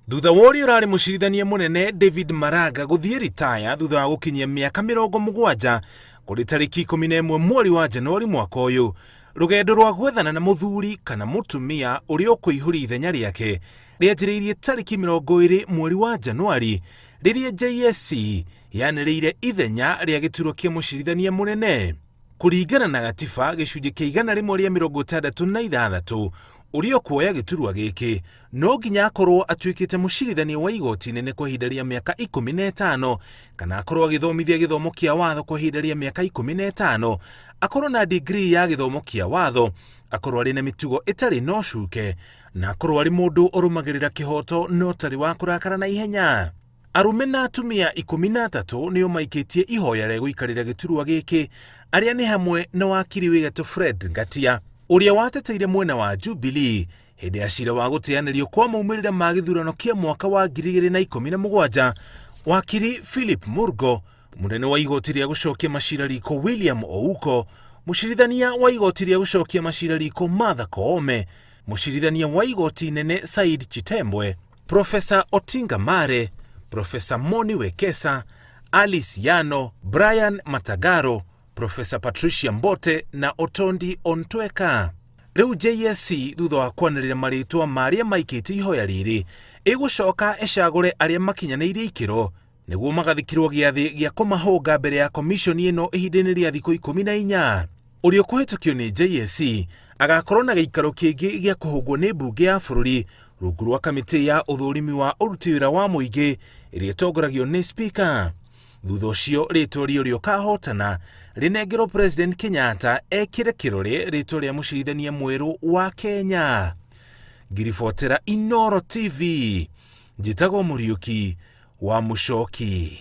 Thutha wa ũrĩa ũrarĩ mũcirithania mũnene David Maraga gũthiĩ ritaya thutha wa gũkinyia mĩaka 70 kũrĩ tarĩki 11 mweri wa Januari mwaka ũyũ, rũgendo rwa gwethana na mũthuri kana mũtumia ũrĩa ũkũihũria ithenya rĩake rĩanjĩrĩirie tarĩki 20 mweri wa Januari rĩrĩa JSC yanĩrĩire ithenya rĩa gĩturwa kĩa mũcirithania mũnene. Kũringana na gatiba gĩcunjĩ kĩa 166 ũrĩa kuoya gĩturwa gĩkĩ no nginya akorwo atuĩkĩte mũcirithania wa igoti inene kwa ihinda rĩa mĩaka 15 kana akorwo agĩthomithia gĩthomo kĩa watho kwa ihinda rĩa mĩaka 15, akorwo na degree ya gĩthomo kĩa watho, akorwo arĩ na mĩtugo ĩtarĩ na ũcuke na akorwo arĩ mũndũ ũrũmagĩrĩra kĩhoto no ũtarĩ wa kũrakara na ihenya. Arũme na atumia 13 nĩo maikĩtie ihoya rĩa gũikarĩra gĩturwa gĩkĩ, arĩa nĩ hamwe na Mawakiri Fred Ngatia ũrĩa wateteire mwena wa Jubilee hĩndĩ ya cira wa gũteanĩrio kwa maumĩrĩra ma gĩthurano kĩa mwaka wa 2017, wakiri Philip Murgor, mũnene wa igoti rĩa gũcokia macira riko William Ouko, mũcirithania wa igoti rĩa gũcokia macira riko Martha Koome, mũcirithania wa igoti inene Said Chitembwe, Profesa Otinga Mare, Profesa Moni Wekesa, Alice Yano, Brian Matagaro, Profesa Patricia Mbote na Otondi Ontweka. Rĩu JSC thutha wa kwanĩrĩra marĩtwa marĩa maikĩte ihoya rĩrĩ ĩgũcoka ĩcagũre arĩa makinyanĩirie ikĩro nĩguo magathikĩrwo gĩathĩ gĩa kũmahũnga mbere ya komishoni ĩno ihinda-inĩ rĩa thikũ 14. Ũrĩa ũkũhĩtũkio nĩ JSC agakorwo na gĩikaro kĩngĩ gĩa kũhũngwo nĩ mbunge ya bũrũri rungu rwa kamĩtĩ ya ũthũrimi wa ũruti wĩra wa mũingĩ ĩrĩa ĩtongoragio nĩ speaker. Thutha ũcio rĩtwa rĩrĩa ũkahotana rĩnengerwo President Kenyatta ekĩre kĩrore rĩtwa rĩa mũcirithania mwerũ wa Kenya. Ngiribotera Inooro TV, njĩtagwo Mũriũki wa Mũcoki.